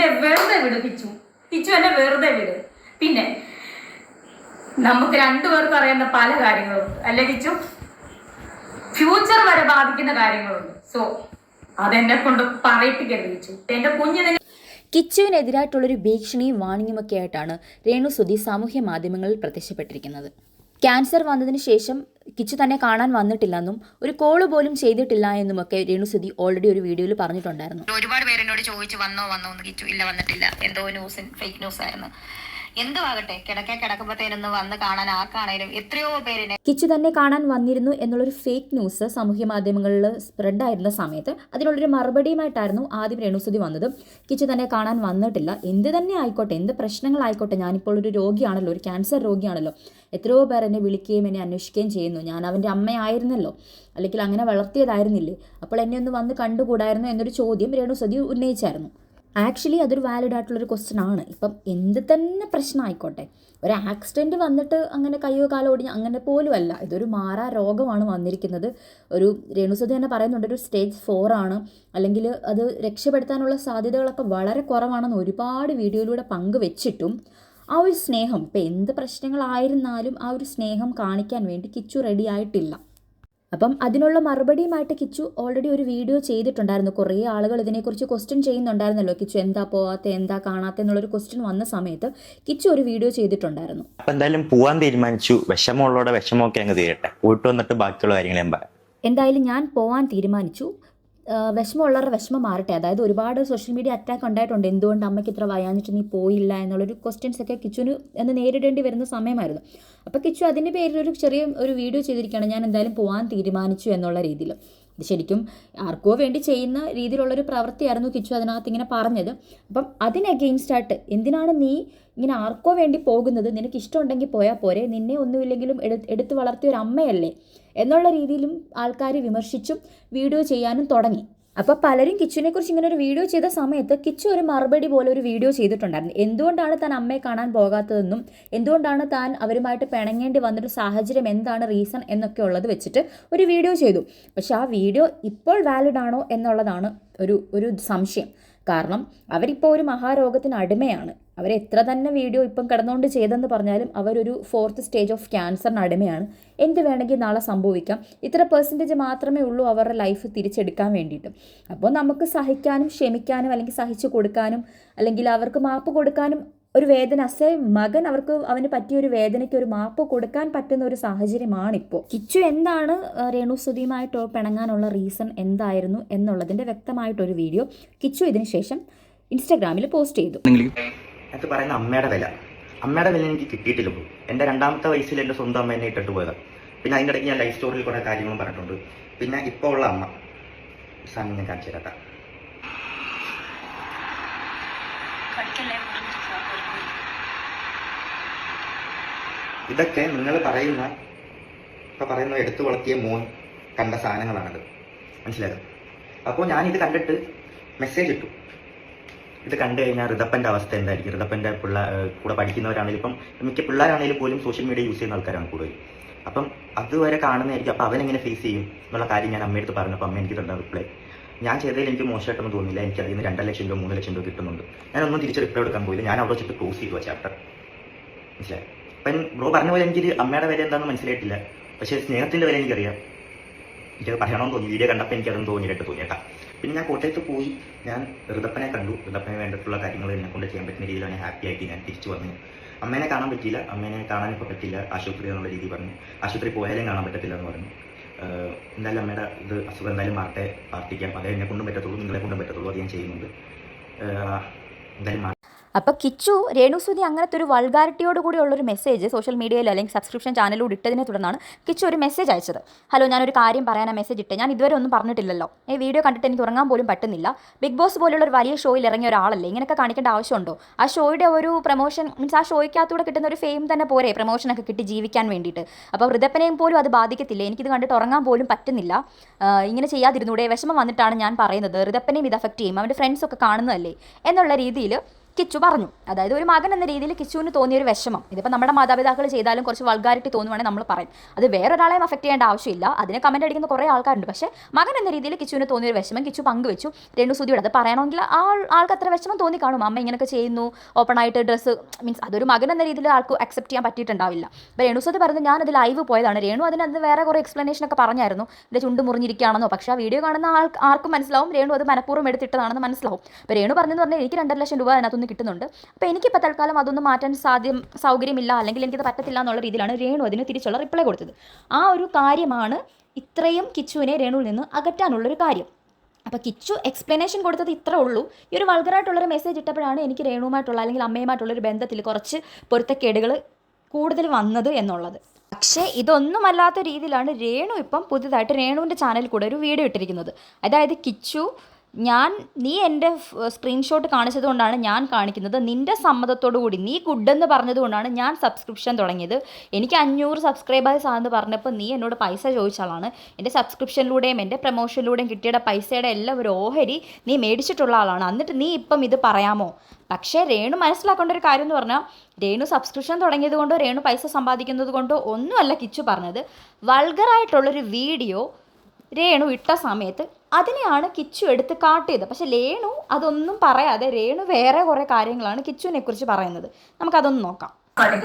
എന്നെ വെറുതെ വിട് കിച്ചു, എന്നെ വെറുതെ വിട്. പിന്നെ നമുക്ക് രണ്ടുപേർക്കും അറിയുന്ന പല കാര്യങ്ങളുണ്ട് അല്ലെ കിച്ചു, ഫ്യൂച്ചർ വരെ ബാധിക്കുന്ന കാര്യങ്ങളുണ്ട്. സോ അതെന്നെ കൊണ്ട് പറയിപ്പിക്കരുത് കിച്ചു. എന്റെ കുഞ്ഞിനെ കിച്ചുവിനെതിരായിട്ടുള്ളൊരു ഭീഷണിയും വാണിങ്ങുമൊക്കെ ആയിട്ടാണ് രേണുസുതി സാമൂഹ്യ മാധ്യമങ്ങളിൽ പ്രത്യക്ഷപ്പെട്ടിരിക്കുന്നത്. ക്യാൻസർ വന്നതിന് ശേഷം കിച്ചു തന്നെ കാണാൻ വന്നിട്ടില്ലെന്നും ഒരു കോള് പോലും ചെയ്തിട്ടില്ല എന്നുമൊക്കെ രേണുസുതി ഓൾറെഡി ഒരു വീഡിയോയിൽ പറഞ്ഞിട്ടുണ്ടായിരുന്നു. ഒരുപാട് പേരെന്നോട് ചോദിച്ചു വന്നോ എന്ന് കിച്ചു. ഇല്ല, വന്നിട്ടില്ല. എന്തോ ഫേക്ക് ന്യൂസ് ആയിരുന്നു. എന്തുവാകട്ടെ, കിടക്കുമ്പോഴത്തേനൊന്ന് വന്ന് കാണാൻ ആർക്കാണേലും എത്രയോ പേരിനെ കിച്ചു തന്നെ കാണാൻ വന്നിരുന്നു എന്നുള്ളൊരു ഫേക്ക് ന്യൂസ് സാമൂഹ്യ മാധ്യമങ്ങളിൽ സ്പ്രെഡായിരുന്ന സമയത്ത് അതിനുള്ളൊരു മറുപടിയുമായിട്ടായിരുന്നു ആദ്യം രേണുസുതി വന്നത്. കിച്ചു തന്നെ കാണാൻ വന്നിട്ടില്ല, എന്ത് തന്നെ ആയിക്കോട്ടെ, എന്ത് പ്രശ്നങ്ങളായിക്കോട്ടെ, ഞാനിപ്പോൾ ഒരു രോഗിയാണല്ലോ, ഒരു ക്യാൻസർ രോഗിയാണല്ലോ, എത്രയോ പേർ എന്നെ വിളിക്കുകയും എന്നെ അന്വേഷിക്കുകയും ചെയ്യുന്നു, ഞാൻ അവൻ്റെ അമ്മയായിരുന്നല്ലോ, അല്ലെങ്കിൽ അങ്ങനെ വളർത്തിയതായിരുന്നില്ലേ, അപ്പോൾ എന്നെ ഒന്ന് വന്ന് കണ്ടുകൂടായിരുന്നു എന്നൊരു ചോദ്യം രേണുസുതി ഉന്നയിച്ചായിരുന്നു. ആക്ച്വലി അതൊരു വാലിഡ് ആയിട്ടുള്ളൊരു ക്വസ്റ്റ്യൻ ആണ്. ഇപ്പം എന്ത് തന്നെ പ്രശ്നമായിക്കോട്ടെ, ഒരു ആക്സിഡൻറ്റ് വന്നിട്ട് അങ്ങനെ കയ്യോ കാലോ ഒടിഞ്ഞ് അങ്ങനെ പോലും അല്ല, ഇതൊരു മാറാ രോഗമാണ് വന്നിരിക്കുന്നത്. ഒരു രേണുസുതി തന്നെ പറയുന്നുണ്ട്, ഒരു സ്റ്റേജ് 4 ആണ്, അല്ലെങ്കിൽ അത് രക്ഷപ്പെടുത്താനുള്ള സാധ്യതകളൊക്കെ വളരെ കുറവാണെന്ന് ഒരുപാട് വീഡിയോയിലൂടെ പങ്കുവെച്ചിട്ടും ആ ഒരു സ്നേഹം, ഇപ്പം എന്ത് പ്രശ്നങ്ങളായിരുന്നാലും ആ ഒരു സ്നേഹം കാണിക്കാൻ വേണ്ടി കിച്ചു റെഡി ആയിട്ടില്ല. അപ്പം അതിനുള്ള മറുപടിയുമായിട്ട് കിച്ചു ഓൾറെഡി ഒരു വീഡിയോ ചെയ്തിട്ടുണ്ടായിരുന്നു. കുറേ ആളുകൾ ഇതിനെക്കുറിച്ച് ക്വസ്റ്റ്യൻ ചെയ്യുന്നുണ്ടായിരുന്നല്ലോ, കിച്ചു എന്താ പോവാത്ത, എന്താ കാണാത്ത എന്നുള്ളൊരു ക്വസ്റ്റ്യൻ വന്ന സമയത്ത് കിച്ചു ഒരു വീഡിയോ ചെയ്തിട്ടുണ്ടായിരുന്നു. അപ്പം എന്തായാലും പോവാൻ തീരുമാനിച്ചു, വിഷമമുള്ളവരുടെ വിഷമമൊക്കെ അങ്ങ് തീരട്ടെ, പോയിട്ട് വന്നിട്ട് ബാക്കിയുള്ള കാര്യങ്ങൾ പറയാം. എന്തായാലും ഞാൻ പോവാൻ തീരുമാനിച്ചു, വിഷമമുള്ളവരുടെ വിഷമം മാറട്ടെ. അതായത് ഒരുപാട് സോഷ്യൽ മീഡിയ അറ്റാക്ക് ഉണ്ടായിട്ടുണ്ട്, എന്തുകൊണ്ട് അമ്മയ്ക്ക് ഇത്ര വയാഞ്ഞിട്ട് നീ പോയില്ല എന്നുള്ളൊരു ക്വസ്റ്റ്യൻസ് ഒക്കെ കിച്ചുവിന് എന്ന് നേരിടേണ്ടി വരുന്ന സമയമായിരുന്നു. അപ്പോൾ കിച്ചു അതിൻ്റെ പേരിൽ ഒരു ചെറിയ ഒരു വീഡിയോ ചെയ്തിരിക്കുകയാണ്, ഞാൻ എന്തായാലും പോകാൻ തീരുമാനിച്ചു എന്നുള്ള രീതിയിൽ. ഇത് ശരിക്കും ആർക്കോ വേണ്ടി ചെയ്യുന്ന രീതിയിലുള്ളൊരു പ്രവൃത്തിയായിരുന്നു കിച്ചു അതിനകത്ത് ഇങ്ങനെ പറഞ്ഞത്. അപ്പം അതിന് അഗെയിൻസ്റ്റായിട്ട് എന്തിനാണ് നീ ഇങ്ങനെ ആർക്കോ വേണ്ടി പോകുന്നത്, നിനക്ക് ഇഷ്ടമുണ്ടെങ്കിൽ പോയാൽ പോരെ, നിന്നെ ഒന്നുമില്ലെങ്കിലും എടുത്ത് വളർത്തിയ ഒരു അമ്മയല്ലേ എന്നുള്ള രീതിയിലും ആൾക്കാർ വിമർശിച്ചും വീഡിയോ ചെയ്യാനും തുടങ്ങി. അപ്പോൾ പലരും കിച്ചുവിനെക്കുറിച്ച് ഇങ്ങനെ ഒരു വീഡിയോ ചെയ്ത സമയത്ത് കിച്ചു ഒരു മറുപടി പോലെ ഒരു വീഡിയോ ചെയ്തിട്ടുണ്ടായിരുന്നു. എന്തുകൊണ്ടാണ് താൻ അമ്മയെ കാണാൻ പോകാത്തതെന്നും എന്തുകൊണ്ടാണ് താൻ അവരുമായിട്ട് പിണങ്ങേണ്ടി വന്നൊരു സാഹചര്യം, എന്താണ് റീസൺ എന്നൊക്കെ ഉള്ളത് വെച്ചിട്ട് ഒരു വീഡിയോ ചെയ്തു. പക്ഷെ ആ വീഡിയോ ഇപ്പോൾ വാലിഡ് ആണോ എന്നുള്ളതാണ് ഒരു സംശയം. കാരണം അവരിപ്പോൾ ഒരു മഹാരോഗത്തിന് അടിമയാണ്. അവരെത്ര തന്നെ വീഡിയോ ഇപ്പം കിടന്നുകൊണ്ട് ചെയ്തെന്ന് പറഞ്ഞാലും അവരൊരു 4th സ്റ്റേജ് ഓഫ് ക്യാൻസറിന് അടിമയാണ്. എന്ത് വേണമെങ്കിൽ നാളെ സംഭവിക്കാം. ഇത്ര % മാത്രമേ ഉള്ളൂ അവരുടെ ലൈഫ് തിരിച്ചെടുക്കാൻ വേണ്ടിയിട്ട്. അപ്പോൾ നമുക്ക് സഹിക്കാനും ക്ഷമിക്കാനും അല്ലെങ്കിൽ സഹിച്ചു കൊടുക്കാനും അല്ലെങ്കിൽ അവർക്ക് മാപ്പ് കൊടുക്കാനും ഒരു വേദന, മകൻ അവന് പറ്റിയൊരു വേദനയ്ക്ക് ഒരു മാപ്പ് കൊടുക്കാൻ പറ്റുന്ന ഒരു സാഹചര്യമാണിപ്പോൾ. കിച്ചു എന്താണ് രേണുസുതിയുമായിട്ട് പിണങ്ങാനുള്ള റീസൺ എന്തായിരുന്നു എന്നുള്ളതിൻ്റെ വ്യക്തമായിട്ടൊരു വീഡിയോ കിച്ചു ഇതിന് ശേഷം ഇൻസ്റ്റാഗ്രാമിൽ പോസ്റ്റ് ചെയ്തു. അത് പറയുന്ന അമ്മയുടെ വില എനിക്ക് കിട്ടിയിട്ടില്ല. എൻ്റെ 2ാമത്തെ വയസ്സിൽ എൻ്റെ സ്വന്തം അമ്മ എന്നെ ഇട്ടിട്ട് പോയതാണ്. പിന്നെ അതിൻ്റെ ഇടയ്ക്ക് ഞാൻ ലൈഫ് സ്റ്റോറിയിൽ കുറേ കാര്യങ്ങളും പറഞ്ഞിട്ടുണ്ട്. പിന്നെ ഇപ്പോൾ ഉള്ള അമ്മ സാമി ഞാൻ കാണിച്ചു തരാം. ഇതൊക്കെ നിങ്ങൾ പറയുന്ന എടുത്തു വളർത്തിയ മോൻ കണ്ട സാധനങ്ങളാണത്, മനസ്സിലായത്? അപ്പോൾ ഞാനിത് കണ്ടിട്ട് മെസ്സേജ് ഇട്ടു. ഇത് കണ്ടു കഴിഞ്ഞാൽ ഋതപ്പൻ്റെ അവസ്ഥ എന്തായിരിക്കും? ഋതപ്പൻ്റെ കൂടെ പഠിക്കുന്നവരാണെങ്കിലും ഇപ്പം മിക്ക പിള്ളേരാണെങ്കിലും പോലും സോഷ്യൽ മീഡിയ യൂസ് ചെയ്യുന്ന ആൾക്കാരാണ് കൂടുതൽ. അപ്പം അതുവരെ കാണുന്നതായിരിക്കും. അപ്പോൾ അവനെങ്ങനെ ഫേസ് ചെയ്യും എന്നുള്ള കാര്യം ഞാൻ അമ്മയെടുത്ത് പറഞ്ഞപ്പോൾ അമ്മ എനിക്ക് തന്ന റിപ്ലൈ, ഞാൻ ചെയ്തതിൽ എനിക്ക് മോശമായിട്ടൊന്നും തോന്നില്ല, എനിക്ക് അതിൽ നിന്ന് 2 ലക്ഷം രൂപ 3 ലക്ഷം രൂപ കിട്ടുന്നുണ്ട്. ഞാനൊന്നും തിരിച്ച് റിപ്ലൈ എടുക്കാൻ പോയില്ല, ഞാൻ അവിടെ വെച്ചിട്ട് ക്ലോസ് ചെയ്തു ആ ചാപ്റ്റർ, മനസ്സിലായി? അപ്പം ബ്രോ പറഞ്ഞ പോലെ എനിക്കൊരു അമ്മയുടെ വില എന്താണെന്ന് മനസ്സിലായിട്ടില്ല. പക്ഷേ സ്നേഹത്തിൻ്റെ വില എനിക്കറിയാം. എനിക്കത് പറയണമെന്ന് തോന്നി, വീഡിയോ കണ്ടപ്പോൾ എനിക്കതൊന്നും തോന്നിയേട്ടാ. പിന്നെ ഞാൻ കോട്ടയത്ത് പോയി ഞാൻ ഋതപ്പനെ കണ്ടു. ഋതപ്പനെ വേണ്ടിയിട്ടുള്ള കാര്യങ്ങൾ എന്നെ കൊണ്ട് ചെയ്യാൻ പറ്റുന്ന രീതിയിലാണ് ഹാപ്പി ആയിട്ട് ഞാൻ തിരിച്ചു വന്നു. അമ്മേനെ കാണാൻ പറ്റിയില്ല, അമ്മേനെ കാണാനിപ്പോൾ പറ്റില്ല, ആശുപത്രി എന്നുള്ള രീതി പറഞ്ഞു. ആശുപത്രി പോയാലും കാണാൻ പറ്റത്തില്ല എന്ന് പറഞ്ഞു. എന്തായാലും അമ്മയുടെ ഇത് അസുഖം എന്തായാലും മാറട്ടെ, പ്രാർത്ഥിക്കാം. അതേ എന്നെ കൊണ്ടും പറ്റത്തുള്ളൂ, നിങ്ങളെ കൊണ്ടും പറ്റത്തുള്ളൂ, അത് ഞാൻ ചെയ്യുന്നുണ്ട്. എന്തായാലും അപ്പോൾ കിച്ചു രേണുസുതി അങ്ങനത്തെ ഒരു വൾഗാരിറ്റിയോട് കൂടിയുള്ളൊരു മെസ്സേജ് സോഷ്യൽ മീഡിയയിൽ അല്ലെങ്കിൽ സബ്സ്ക്രിപ്ഷൻ ചാനലിലൂടെ ഇട്ടതിനെ തുടർന്നാണ് കിച്ചു ഒരു മെസ്സേജ് അയച്ചത്. ഹലോ, ഞാനൊരു കാര്യം പറയാനാണ് മെസ്സേജ് ഇട്ട്, ഞാൻ ഇതുവരെ ഒന്നും പറഞ്ഞിട്ടില്ലല്ലോ, വീഡിയോ കണ്ടിട്ട് എനിക്ക് ഉറങ്ങാൻ പോലും പറ്റുന്നില്ല. ബിഗ് ബോസ് പോലുള്ള ഒരു വലിയ ഷോയിൽ ഇറങ്ങിയ ഒരാളല്ലേ, ഇങ്ങനെയൊക്കെ കാണിക്കേണ്ട ആവശ്യമുണ്ടോ? ആ ഷോയുടെ ഒരു പ്രൊമോഷൻ മീൻസ് ആ ഷോയ്ക്കകത്തൂടെ കിട്ടുന്ന ഒരു ഫെയിം തന്നെ പോരെ പ്രൊമോഷനൊക്കെ കിട്ടി ജീവിക്കാൻ വേണ്ടിയിട്ട്. അപ്പോൾ ഋതപ്പനെയും പോലും അത് ബാധിക്കത്തില്ല, എനിക്കിത് കണ്ടിട്ട് ഉറങ്ങാൻ പോലും പറ്റുന്നില്ല, ഇങ്ങനെ ചെയ്യാതിരുന്നൂടെ, വിഷമം വന്നിട്ടാണ് ഞാൻ പറയുന്നത്, ഋതപ്പനെയും ഇത് അഫക്റ്റ് ചെയ്യും, അവൻ്റെ ഫ്രണ്ട്സൊക്കെ കാണുന്നതല്ലേ എന്നുള്ള രീതിയിൽ കിച്ചു പറഞ്ഞു. അതായത് ഒരു മകൻ എന്ന രീതിയിൽ കിച്ചുവിന് തോന്നിയൊരു വിഷമം, ഇതിപ്പോൾ നമ്മുടെ മാതാപിതാക്കൾ ചെയ്താലും കുറച്ച് വൾഗാരിറ്റി തോന്നുവാണെങ്കിൽ നമ്മൾ പറയും, അത് വേറൊരാളെയും അഫക്റ്റ് ചെയ്യേണ്ട ആവശ്യമില്ല, അതിനെ കമൻറ്റ് അടിക്കുന്ന കുറേ ആൾക്കാരുണ്ട്. പക്ഷേ മകൻ എന്ന രീതിയിൽ കിച്ചുവിന് തോന്നിയൊരു വിഷമം കിച്ചു പങ്കുവെച്ചു രേണുസുതിയോട്. അത് പറയണമെങ്കിൽ ആൾക്ക് അത്ര വിഷമം തോന്നി കാണും, അമ്മ ഇങ്ങനെയൊക്കെ ചെയ്യുന്നു, ഓപ്പണായിട്ട് ഡ്രസ്സ്, മീൻസ് അതൊരു മകൻ എന്ന രീതിയിൽ ആൾക്ക് അക്സെപ്റ്റ് ചെയ്യാൻ പറ്റിയിട്ടുണ്ടാവില്ല. അപ്പോൾ രേണുസുതി പറഞ്ഞു ഞാനത് ലൈവ് പോയതാണ്. രേണു അതിനകത്ത് വേറെ കുറേ എക്സ്പ്ലനേഷനൊക്കെ പറഞ്ഞായിരുന്നു, എൻ്റെ ചുണ്ട് മുറിഞ്ഞിരിക്കുകയാണെന്നോ. പക്ഷേ ആ വീഡിയോ കാണുന്ന ആർക്കും മനസ്സിലാവും രേണു അത് മനഃപൂർവ്വം എടുത്തിട്ടതാണെന്ന് മനസ്സിലാവും. അപ്പോൾ രേണു പറഞ്ഞെന്ന് പറഞ്ഞാൽ എനിക്ക് 2.5 ലക്ഷം രൂപ അതിനകത്തുനിന്ന് കിട്ടുന്നുണ്ട്, അപ്പോൾ എനിക്കിപ്പോൾ തൽക്കാലം അതൊന്നും മാറ്റാൻ സൗകര്യമില്ല, അല്ലെങ്കിൽ എനിക്കത് പറ്റത്തില്ല എന്നുള്ള രീതിയിലാണ് രേണു അതിന് തിരിച്ചുള്ള റിപ്ലൈ കൊടുത്തത്. ആ ഒരു കാര്യമാണ് ഇത്രയും കിച്ചുവിനെ രേണുവിൽ നിന്ന് അകറ്റാനുള്ളൊരു കാര്യം. അപ്പോൾ കിച്ചു എക്സ്പ്ലനേഷൻ കൊടുത്തത് ഇത്രേ ഉള്ളൂ. ഈ ഒരു വൾഗറായിട്ടുള്ളൊരു മെസ്സേജ് ഇട്ടപ്പോഴാണ് എനിക്ക് രേണുവുമായിട്ടുള്ള അല്ലെങ്കിൽ അമ്മയുമായിട്ടുള്ളൊരു ബന്ധത്തിൽ കുറച്ച് പൊരുത്തക്കേടുകൾ കൂടുതൽ വന്നത് എന്നുള്ളത്. പക്ഷേ ഇതൊന്നുമല്ലാത്ത രീതിയിലാണ് രേണു ഇപ്പം പുതുതായിട്ട് രേണുവിൻ്റെ ചാനലിൽ കൂടെ ഒരു വീഡിയോ ഇട്ടിരിക്കുന്നത്. അതായത് കിച്ചു, നീ എൻ്റെ സ്ക്രീൻഷോട്ട് കാണിച്ചത് കൊണ്ടാണ് ഞാൻ കാണിക്കുന്നത്, നിൻ്റെ സമ്മതത്തോടു കൂടി നീ ഗുഡെന്ന് പറഞ്ഞതുകൊണ്ടാണ് ഞാൻ സബ്സ്ക്രിപ്ഷൻ തുടങ്ങിയത്. എനിക്ക് 500 സബ്സ്ക്രൈബേഴ്സ് ആണെന്ന് പറഞ്ഞപ്പോൾ നീ എന്നോട് പൈസ ചോദിച്ചാലാണ്. എൻ്റെ സബ്സ്ക്രിപ്ഷനിലൂടെയും എൻ്റെ പ്രൊമോഷനിലൂടെയും കിട്ടിയ പൈസയുടെ എല്ലാം ഒരു ഓഹരി നീ മേടിച്ചിട്ടുള്ള ആളാണ്, എന്നിട്ട് നീ ഇപ്പം ഇത് പറയാമോ? പക്ഷേ രേണു മനസ്സിലാക്കേണ്ട ഒരു കാര്യം എന്ന് പറഞ്ഞാൽ, രേണു സബ്സ്ക്രിപ്ഷൻ തുടങ്ങിയത് കൊണ്ടോ രേണു പൈസ സമ്പാദിക്കുന്നത് കൊണ്ടോ ഒന്നുമല്ല കിച്ചു പറഞ്ഞത്. വൾഗറായിട്ടുള്ളൊരു വീഡിയോ രേണു ഇട്ട സമയത്ത് അതിനെയാണ് കിച്ചു എടുത്ത് കാട്ടിയത്. പക്ഷെ രേണു അതൊന്നും പറയാതെ രേണു വേറെ കുറേ കാര്യങ്ങളാണ് കിച്ചുവിനെ കുറിച്ച് പറയുന്നത്. നമുക്കതൊന്ന് നോക്കാം.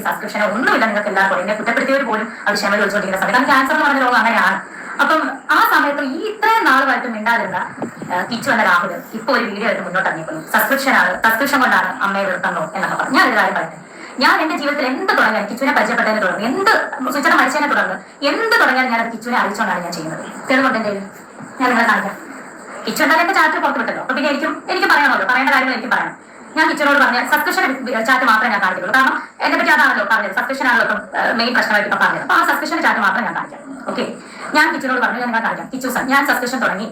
സബ്സ്ക്രിപ്ഷൻ ഒന്നുമില്ല, നിങ്ങൾക്ക് എല്ലാവർക്കും എന്നെ കുറ്റപ്പെടുത്തിയവർ പോലും അത് ക്ഷമ ചോദിച്ചുകൊണ്ടിരിക്കുന്ന സമയത്ത്, കാരണം ക്യാൻസർ എന്ന് പറഞ്ഞ രോഗം അങ്ങനെയാണ്. അപ്പം ആ സമയത്ത് ഈ ഇത്രയും നാളുമായിട്ട് മിണ്ടാതിരുന്ന കിച്ചു എന്ന രാഹുൽ ഇപ്പോൾ ഒരു വീഡിയോ ആയിട്ട് മുന്നോട്ട് ഇറങ്ങിക്കുന്നു. സബ്സ്ക്രിപ്ഷൻ കൊണ്ടാണ് അമ്മയെ വെറുത്തന്നോ എന്നൊക്കെ പറഞ്ഞു. ഞാനൊരു കാര്യം പറയട്ടെ, ഞാൻ എന്റെ ജീവിതത്തിൽ എന്ത് തുടങ്ങിയാൽ കിച്ചുവിനെ പരിചയപ്പെട്ടതിനെ തുടർന്ന്, എന്ത് സ്വിച്ചയുടെ മരിച്ചതിനെ തുടർന്ന് എന്ത് തുടങ്ങിയാലും ഞാൻ അത് കിച്ചുവിനെ അറിയിച്ചുകൊണ്ടാണ് ഞാൻ ചെയ്യുന്നത്. തെളിവുണ്ട് എൻ്റെ ഞാൻ നിങ്ങളെ കാണിക്കാം. കിച്ചു എന്തായാലും എന്റെ ചാറ്റ് പുറത്ത് വിട്ടല്ലോ, അപ്പൊ പിന്നെ എനിക്ക് പറയണമല്ലോ, പറയേണ്ട കാര്യങ്ങൾ എനിക്ക് പറയാം. ഞാൻ കിച്ചനോട് പറഞ്ഞ സബ്സ്ക്രിപ്ഷൻ ചാറ്റ് മാത്രമേ ഞാൻ കാണിക്കുള്ളൂ, കാരണം എന്നെ പറ്റി അതാണല്ലോ പറഞ്ഞത്, സബ്സ്ക്രിപ്ഷൻ ആണല്ലോ ഇപ്പം മെയിൻ പ്രശ്നമായിട്ട് ഇപ്പം പറഞ്ഞത്. അപ്പൊ ആ സബ്സ്ക്രിപ്ഷൻ ചാറ്റ് മാത്രമേ ഞാൻ കാണിക്കാം. ഓക്കെ, ഞാൻ കിച്ചനോട് പറഞ്ഞു ഞാൻ കാണിക്കാം. കിച്ചു സാർ ഞാൻ സബ്സ്ക്രിപ്ഷൻ തുടങ്ങി,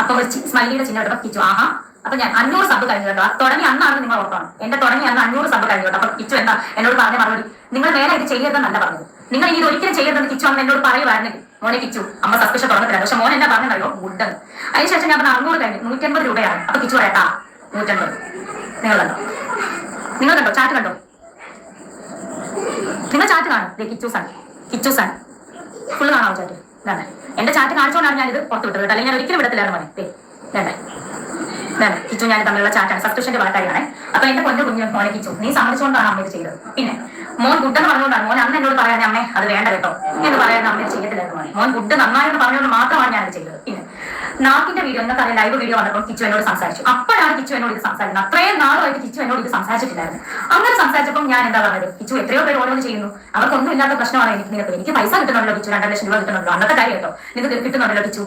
അപ്പൊ സ്മൈലിയുടെ ചിഹ്നം എടുത്തപ്പോൾ കിച്ചു ആഹാ, അപ്പൊ ഞാൻ 500 സബ് കഴിഞ്ഞു കേട്ടോ. തുടങ്ങി അന്നാണ് നിങ്ങൾ ഓർക്കണം, എന്റെ തുടങ്ങി അന്ന് 500 സബ് കഴിഞ്ഞു കേട്ടോ. അപ്പൊ കിച്ചു എന്താ എന്നോട് പറഞ്ഞ മറുപടി, നിങ്ങൾ വേറെ ഇത് ചെയ്യരുതെന്നല്ല പറഞ്ഞത്, നിങ്ങൾ ഇത് ഒരിക്കലും ചെയ്യരുതെന്ന് കിച്ചു അന്ന് എന്നോട് പറയുമായിരുന്നെങ്കിൽ മോനെ കിച്ചു അമ്മ സബ്സ്ക്രിപ്ഷൻ തുടങ്ങത്തില്ല. പക്ഷെ മോൻ എന്നാ പറഞ്ഞല്ലോ ഗുഡെന്ന്. അതിനുശേഷം ഞാൻ 600 കഴിഞ്ഞു, 150 രൂപയാണ്. അപ്പൊ കിച്ചു പറയട്ടാ 150. നിങ്ങൾ കണ്ടോ ചാറ്റ് കണ്ടോ? നിങ്ങൾ ചാറ്റ് കാണും. കിച്ചു സാൻ ഫുള്ള് കാണാമോ ചാറ്റ്? ഇതാണ് എന്റെ ചാറ്റ് കാണിച്ചുകൊണ്ടാണ് ഞാനിത് പുറത്ത് വിട്ടത്, അല്ലെങ്കിൽ ഞാൻ ഒരിക്കലും വിടത്തില്ലായിരുന്നു മോനെ. കിച്ചു ഞാൻ തമ്മിലുള്ള ചാറ്റാണ്, സബ്സ്ക്രിപ്ഷന്റെ കാര്യമാണ്. അപ്പൊ എന്റെ മോനെ കിച്ചു നീ സമ്മതിച്ചുകൊണ്ടാണ് അമ്മ ഇത് ചെയ്തത്. പിന്നെ മോൻ ഗുഡെന്ന് പറഞ്ഞുകൊണ്ടാണ് മോൻ അന്ന് എന്നോട് പറയാൻ അമ്മേ അത് വേണ്ട കേട്ടോ എന്ന് പറയാൻ അമ്മ ചെയ്യത്തില്ലായിരുന്നു മോനെ. മോൻ ഗുഡ് നന്നായെന്ന് പറഞ്ഞുകൊണ്ട് മാത്രമാണ് ഞാനത് ചെയ്തത്. പിന്നെ നാക്കിന്റെ വീഡിയോ എന്നൊക്കെ അറിയാം, ലൈവ് വീഡിയോ വന്നപ്പോൾ കിച്ചു എന്നോട് സംസാരിച്ചു. അപ്പോഴാണ് കിച്ചു എന്നോട് ഇത് സംസാരിക്കുന്നത്. അത്രയും നാളുമായിട്ട് കിച്ചു എന്നോട് ഇത് സംസാരിച്ചിട്ടില്ലായിരുന്നു. അങ്ങനെ സംസാരിച്ചപ്പോൾ ഞാൻ എന്താ പറഞ്ഞത്, കിച്ചു എത്രയോ പേര് ഓരോന്ന് ചെയ്യുന്നു, അവർക്കൊന്നും ഇല്ലാത്ത പ്രശ്നമാണ് എനിക്ക് പൈസ കിട്ടുന്നുണ്ടല്ലോ കിച്ചു, 2 ലക്ഷം രൂപ കിട്ടുന്നുണ്ടല്ലോ, അന്നത്തെ കാര്യം കേട്ടോ, നിങ്ങൾക്ക് കിട്ടുന്നുണ്ടല്ലോ കിച്ചു.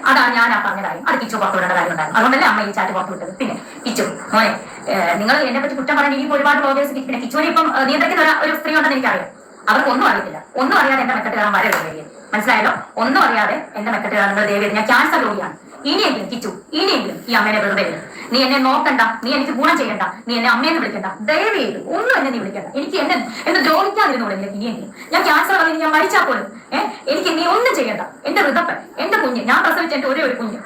അതാണ് ഞാൻ ആ പറഞ്ഞ കാര്യം, അത് കിച്ചു പുറത്തു വിടേണ്ട കാര്യം ഉണ്ടായിരുന്നു. അതുകൊണ്ടല്ലേ അമ്മ ഈ ചാറ്റ് പുറത്തു വിട്ടത്. പിന്നെ കിച്ചു മോനെ നിങ്ങൾ എന്നെ പറ്റി കുറ്റം പറയാൻ ഇനിയിപ്പോൾ ഒരുപാട് ബ്ലോഗേഴ്സ്, പിന്നെ കിച്ചുവിനെ ഇപ്പം നിയന്ത്രിക്കുന്ന ഒരു സ്ത്രീ ഉണ്ടെന്ന് എനിക്കറിയാം. അവർക്ക് ഒന്നും അറിയത്തില്ല, ഒന്നും അറിയാതെ എന്റെ മെക്കെട്ട് കയറാൻ വരെ ദേവിയത്, മനസ്സിലായല്ലോ? ഒന്നും അറിയാതെ എന്റെ മെക്കെട്ട് കയറാൻ ദേവിയത്. ഞാൻ ക്യാൻസർ രോഗിയാണ്. ഇനിയെങ്കിലും കിച്ചു ഇനിയെങ്കിലും ഈ അമ്മേനെ വെറുതെ വിടും. നീ എന്നെ നോക്കണ്ട, നീ എനിക്ക് ഗുണം ചെയ്യണ്ട, നീ എന്നെ അമ്മയെന്ന് വിളിക്കണ്ട, ദയവ് ചെയ്ത് ഒന്നും എന്നെ നീ വിളിക്കണ്ട. എനിക്ക് എന്നെ ദ്രോഹിക്കാതിരുന്നോളെ ഇനിയെങ്കിലും. ഞാൻ ക്യാൻസർ പറഞ്ഞ് ഞാൻ മരിച്ചാൽ പോലും എനിക്ക് നീ ഒന്നും ചെയ്യണ്ട. എന്റെ ഋതപ്പൻ, എന്റെ കുഞ്ഞ്, ഞാൻ പ്രസവിച്ച എന്റെ ഒരേ ഒരു കുഞ്ഞ്,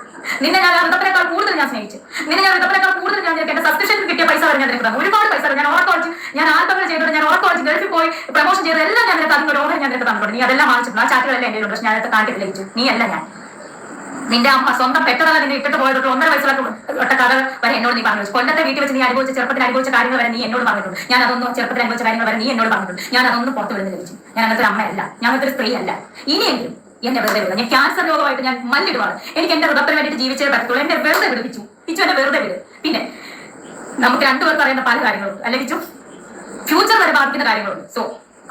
നിന്നെ ഞാൻ ഋതപ്പനേക്കാൾ കൂടുതൽ ഞാൻ സ്നേഹിച്ചു. നിന്നെ ഞാൻ ഋതപ്പനേക്കാൾ കൂടുതൽ ഞാൻ നിനക്ക് എന്റെ സബ്സ്ക്രിപ്ഷനിൽ കിട്ടിയ പൈസ വരെ ഞാൻ നിനക്ക് തന്നു. ഒരുപാട് പൈസ ഞാൻ ഓർക്കോളിച്ച്, ഞാൻ ആൽബങ്ങൾ ചെയ്തത്, ഞാൻ ഓർക്കോളിച്ച് ഗൾഫിൽ പോയി പ്രൊമോഷൻ ചെയ്തത് എല്ലാം ഞാൻ നിനക്ക് അതിന്റെ ഓർഡർ ഞാൻ നിനക്ക് തന്നിട്ടുണ്ട്. നീ അതെല്ലാം വാങ്ങിച്ചിട്ടുണ്ട്. ആ ചാറ്റുകളെല്ലാം എന്റെ ഉണ്ട്, പക്ഷെ ഞാനത് കാണിച്ചിട്ട് ലഭിച്ചു. നീ അല്ല ഞാൻ, നിന്റെ അമ്മ സ്വന്തം പെട്ടതല്ല നിന്നെ ഇട്ടിട്ട് പോയത്. 1.5 വയസ്സുള്ള കഥ വരെ എന്നോട് നീ പറഞ്ഞു. കൊല്ലത്തെ വീട്ടിൽ വെച്ച് നീ ചെറുപ്പത്തിൽ അനുഭവിച്ച കാര്യങ്ങൾ വരെ നീ എന്നോട് പറഞ്ഞിട്ടുണ്ട്. ഞാൻ അതൊന്നും ചെറുപ്പത്തിൽ അനുഭവിച്ച കാര്യങ്ങൾ വരെ നീ എന്നോട് പറഞ്ഞിട്ടുണ്ട്. ഞാൻ അതൊന്നും പുറത്തു വിടുന്ന ലഭിച്ചു. ഞാൻ അങ്ങനത്തെ ഒരു അമ്മയല്ല, ഞാൻ അങ്ങനത്തെ ഒരു സ്ത്രീ അല്ല. ഇനിയെങ്കിലും എന്നെ വെറുതെ വിടുക. ഞാൻ ക്യാൻസർ രോഗമായിട്ട് ഞാൻ മല്ലിടുവാണ്. എനിക്ക് എന്റെ ഹൃദയത്തിന് വേണ്ടിയിട്ട് ജീവിച്ചേ പറ്റത്തുള്ളൂ. എന്നെ വെറുതെ വിട് കിച്ചു, എന്നെ വെറുതെ വിട്. പിന്നെ നമുക്ക് 2 പേർക്ക് അറിയുന്ന പല കാര്യങ്ങളുണ്ട്, അല്ലെങ്കിൽ കിച്ചു ഫ്യൂച്ചർ വരെ ബാധിക്കുന്ന കാര്യങ്ങളുണ്ട്. സോ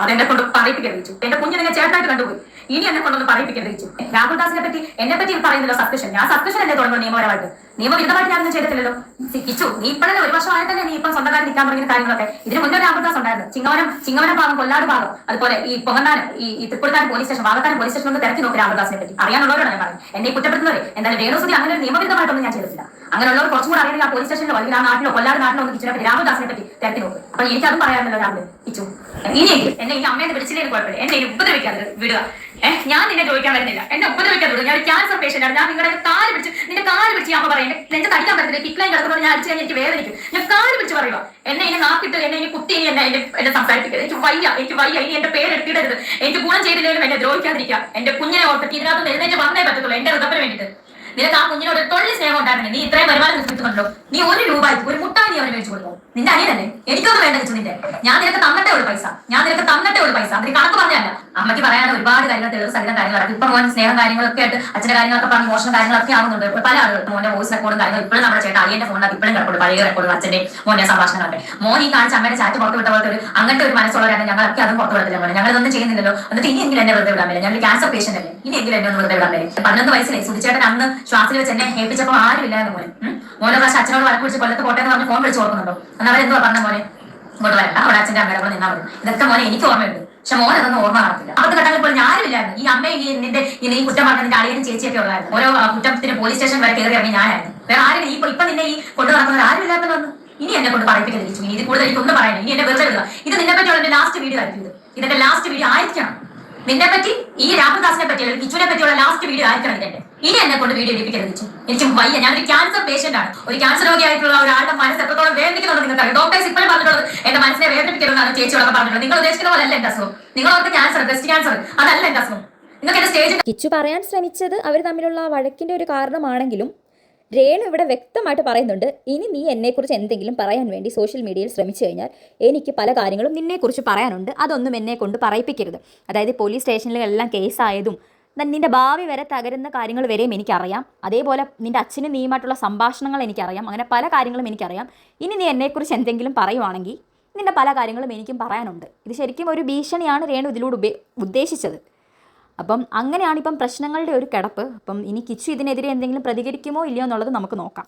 അതെന്നെ കൊണ്ട് പറയിപ്പിക്കരുത് കിച്ചു. എന്റെ കുഞ്ഞ് നിങ്ങൾ ചേട്ടായിട്ട് കണ്ടുപോയി, ഇനി എന്നെ കൊണ്ടൊന്ന് പറയിപ്പിക്കരുത് കിച്ചു. രാഹുൽ ദാസിനെ പറ്റി എന്നെ പറ്റി പറയുന്നില്ല സബ്സ്ക്രിപ്ഷൻ. ഞാൻ സബ്സ്ക്രിപ്ഷൻ എന്നെ തുടങ്ങുന്നു നിയമപരമായിട്ട്. നിയമവിരുദ്ധമായിട്ട് ഞാനൊന്നും ചെയ്തിട്ടില്ലല്ലോ കിച്ചു. നീ ഇപ്പോഴല്ലേ 1 വർഷമായിട്ടല്ലേ നീ ഇപ്പം സ്വന്തം കാര്യം നിൽക്കാൻ തുടങ്ങിയ കാര്യങ്ങളൊക്കെ. ഇതിന് മുന്നേ രാഹുൽ ദാസ് ഉണ്ടായിരുന്നു. ചിങ്ങവനം ഭാഗം, കൊല്ലാട് ഭാഗം, അതുപോലെ ഈ പൊങ്ങന്താനം, ഈ Thrippoorthanam police station, Vakathanam police station ഒന്ന് തിരക്കി നോക്കി രാഹുൽ ദാസിനെ പറ്റി. അറിയാനുള്ളവരോടാണ് ഞാൻ പറയും. എന്നെ കുറ്റപ്പെടുത്തുന്നവരെ എന്തായാലും രേണുസുതി അങ്ങനെ ഒരു നിയമവിരുദ്ധമായിട്ടൊന്നും ഞാൻ ചെയ്തിട്ടില്ല. അങ്ങനെയുള്ളവർ കുറച്ചും കൂടെ അറിയാൻ ആ പോലീസ് സ്റ്റേഷനിലോ അല്ലെങ്കിൽ ആ നാട്ടിലോ കൊല്ലാട് നാട്ടിലോ ഒന്ന് കിച്ചുവിനെ പറ്റി രാഹുൽദാസിനെ പറ്റി തിരക്കി നോക്ക്. അപ്പൊ എനിക്കതും പറയാമല്ലോ രാഹുൽ കിച്ചു. ഇനിയെങ്കിലും എന്നെ ഈ അമ്മയെന്ന് വിളിച്ചില്ലെങ്കിൽ കുഴപ്പമില്ല, എന്നെ ഇനി ഉപദ്രവിക്കാതെ വിടുക. ഞാൻ നിന്നെ ചോദിക്കാൻ വരുന്നില്ല, എന്നെ ഉപദ്രവിക്കാതെ വിടുക. ഞാൻ ഒരു ക്യാൻസർ പേഷ്യന്റ് ആണ്. ഞാൻ നിങ്ങളുടെ കാല് പിടിച്ച് നിന്റെ കാല് പിടിച്ച് അമ്മ പറയും നെഞ്ച് തടിക്കാൻ പറ്റുന്നില്ല, കിക്ലൈൻ കിടക്കുന്നത് ഞാൻ അടിച്ചു കഴിഞ്ഞാൽ എനിക്ക് വേദനിക്കും. ഞാൻ കാല് പിടിച്ച് പറയുക, എന്നെ ഇനി നാക്കിട്ട് എന്നെ ഇനി കുത്തി ഇനി എന്നെ സംസാരിപ്പിക്കരുത്. എനിക്ക് വയ്യ ഇനി എന്റെ പേര് എടുത്തിടരുത്. എനിക്ക് ഗുണം ചെയ്തില്ലെങ്കിലും എന്നെ ദ്രോഹിക്കാതിരിക്കുക. എന്റെ കുഞ്ഞിനെ ഓർത്തിട്ട് ഇതിനകത്ത് എഴുന്നേറ്റ് വന്നേ പറ്റത്തുള്ളൂ എന്റെ ഹൃദയത്തിന് വേണ്ടിയിട്ട്. നിനക്ക് ആ കുഞ്ഞിനോട് ഒരു തൊഴിൽ സ്നേഹം ഉണ്ടായിരുന്നെങ്കിൽ നീ ഇത്രയും വരുമാനം സൃഷ്ടിക്കുന്നുണ്ടല്ലോ, നീ 1 രൂപ ഒരു മുട്ടായി നീ അവന് മേടിച്ചു കൊടുക്കും. നിന്റെ അനിയനല്ലേ, എനിക്കൊന്നും വേണ്ട വെച്ചു നിന്റെ. ഞാൻ നിനക്ക് തന്നിട്ടേ ഒരു പൈസ, അതിന് കണക്ക് പറഞ്ഞല്ല. അമ്മയ്ക്ക് പറയാനുള്ള ഒരുപാട് കാര്യങ്ങൾ തെളിവ് സഹിതം കാര്യങ്ങളൊക്കെ ഇപ്പൊ മോൻ സ്നേഹം കാര്യങ്ങളൊക്കെ ആയിട്ട് അച്ഛന്റെ കാര്യങ്ങളൊക്കെ പറഞ്ഞ് മോശം കാര്യങ്ങളൊക്കെ ആവുന്നുണ്ട്. പല ആളുകൾ മോന്റെ വോയിസ് റെക്കോർഡും കാര്യങ്ങളും ഇപ്പോഴും നമ്മുടെ ചേട്ടാ അളിയന്റെ ഫോണിനകത്ത് ഇപ്പോഴും കിടപ്പുണ്ട്, പഴയ റെക്കോർഡ് അച്ഛന്റെ മോന്റെ സംഭാഷണങ്ങളൊക്കെ. മോൻ ഈ കാണിച്ച അമ്മയുടെ ചാറ്റ് പുറത്ത് വിട്ട പോലത്തെ അങ്ങനത്തെ ഒരു മനസ്സുള്ളവരാണ് ഞങ്ങളൊക്കെ അതും പുറത്ത് വിടത്തില്ല. ഞങ്ങൾ ഇതൊന്നും ചെയ്യുന്നില്ലല്ലോ, എന്നിട്ട് ഇനിയെങ്കിലും എന്നെ വെറുതെ വിടാൻ പറ്റില്ല. ഞാൻ ക്യാൻസർ പേഷ്യന്റ് അല്ലേ, ഇനിയെങ്കിലും എന്നെ ഒന്ന് വെറുതെ വിടാൻ പറ്റില്ല. 11 വയസ്സിലെ സുധിച്ചേട്ടൻ അന്ന് ശ്വാസിൽ വെച്ച് എന്നെ ഏൽപ്പിച്ചപ്പോൾ ആരുമില്ലായിരുന്നു മോനെ പ്രാവശ്യം അച്ഛനോട് വഴക്ക് വിളിച്ച് കൊല്ലത്ത് കോട്ടയെന്ന് പറഞ്ഞ് ഫോൺ വിളിച്ച് ഓർക്കുന്നുണ്ടോ? അന്ന് അവരെന്തുവാ പറഞ്ഞ മോനെ ഇങ്ങോട്ട് വരണ്ട, അവിടെ അച്ഛൻ്റെ അമ്മയുടെ കൂടെ നിന്നാൽ മതി. ഇതൊക്കെ മോനെ എനിക്ക് ഓർമ്മയുണ്ട്, പക്ഷെ മോനെ അതൊന്നും ഓർമ്മ കാണത്തില്ല. അപ്പത്തെ ഘട്ടങ്ങളിൽ പോലും ഞാനുമില്ലായിരുന്നു. ഈ അമ്മയും ഈ കുറ്റം പറഞ്ഞ നിന്റെ അളിയനും ചേച്ചിയൊക്കെ ഉള്ളായിരുന്നു. ഓരോ കുറ്റത്തിന് പോലീസ് സ്റ്റേഷൻ വരെ കയറി ഇറങ്ങി ഞാനായിരുന്നു. വേറെ ആരും ഇപ്പൊ നിന്നെ ഈ കൊണ്ടു നടക്കുന്നത് ആരും ഇല്ലാത്തത് വന്നു. ഇനി എന്നെ കൊണ്ട് പറയിപ്പിക്കുന്നു. ഇനി ഇത് കൂടുതൽ എനിക്കൊന്നും പറയാനില്ല. ഇനി എന്നെ വെറുതെ വിടുക. ഇത് നിന്നെ പറ്റിയുള്ള എന്റെ ലാസ്റ്റ് വീഡിയോ ആയിരിക്കും. ഇതിന്റെ ലാസ്റ്റ് വീഡിയോ ആയിരിക്കണം. നിന്നെ പറ്റി ഈ രാഹുൽദാസിനെ പറ്റി അല്ലെങ്കിൽ കിച്ചുവിനെ പറ്റിയുള്ള ലാസ്റ്റ് വീഡിയോ ആയിരിക്കണം ഇതിന്റെ. ഇനി എന്നെ കൊണ്ട് വീഡിയോ എടുപ്പിക്കരുത് കിച്ചു. എനിക്ക് വയ്യ. ഞാനൊരു ക്യാൻസർ പേഷ്യന്റ് ആണ്. ഒരു ക്യാൻസർ രോഗിയായിട്ടുള്ള ഒരാളുടെ മനസ്സ് എത്രത്തോളം വേദനിക്കുന്നുണ്ട് നിങ്ങൾക്ക്. ഡോക്ടേഴ്സ് ഇപ്പോഴും പറഞ്ഞിട്ടുള്ളത് എന്റെ മനസ്സിനെ വേദനിപ്പിക്കരുതെന്നാണ് ചേച്ചിയോടൊക്കെ പറഞ്ഞിട്ടുള്ളത്. നിങ്ങൾ ഉദ്ദേശിക്കുന്ന പോലെ അല്ല എന്റെ അസുഖം. നിങ്ങളോർക്ക് ക്യാൻസർ, ബ്രസ്റ്റ് ക്യാൻസർ അതല്ല എന്റെ അസുഖം. നിങ്ങൾക്ക് എന്റെ സ്റ്റേജ് കിച്ചു പറയാൻ ശ്രമിച്ചത് അവർ തമ്മിലുള്ള വഴക്കിൻ്റെ ഒരു കാരണമാണെങ്കിലും രേണു ഇവിടെ വ്യക്തമായിട്ട് പറയുന്നുണ്ട്, ഇനി നീ എന്നെക്കുറിച്ച് എന്തെങ്കിലും പറയാൻ വേണ്ടി സോഷ്യൽ മീഡിയയിൽ ശ്രമിച്ചു കഴിഞ്ഞാൽ എനിക്ക് പല കാര്യങ്ങളും നിന്നെക്കുറിച്ച് പറയാനുണ്ട്, അതൊന്നും എന്നെ കൊണ്ട് പറയിപ്പിക്കരുത്. അതായത് പോലീസ് സ്റ്റേഷനിലെല്ലാം കേസായതും നിൻ്റെ ഭാവി വരെ തകരുന്ന കാര്യങ്ങൾ വരെയും എനിക്കറിയാം. അതേപോലെ നിൻ്റെ അച്ഛനും നീയുമായിട്ടുള്ള സംഭാഷണങ്ങൾ എനിക്കറിയാം. അങ്ങനെ പല കാര്യങ്ങളും എനിക്കറിയാം. ഇനി നീ എന്നെക്കുറിച്ച് എന്തെങ്കിലും പറയുവാണെങ്കിൽ നിൻ്റെ പല കാര്യങ്ങളും എനിക്കും പറയാനുണ്ട്. ഇത് ശരിക്കും ഒരു ഭീഷണിയാണ് രേണു ഇതിലൂടെ ഉദ്ദേശിച്ചത്. അപ്പം അങ്ങനെയാണ് ഇപ്പം പ്രശ്നങ്ങളുടെ ഒരു കിടപ്പ്. അപ്പം ഇനി കിച്ചു ഇതിനെതിരെ എന്തെങ്കിലും പ്രതികരിക്കുമോ ഇല്ലയോ എന്നുള്ളത് നമുക്ക് നോക്കാം.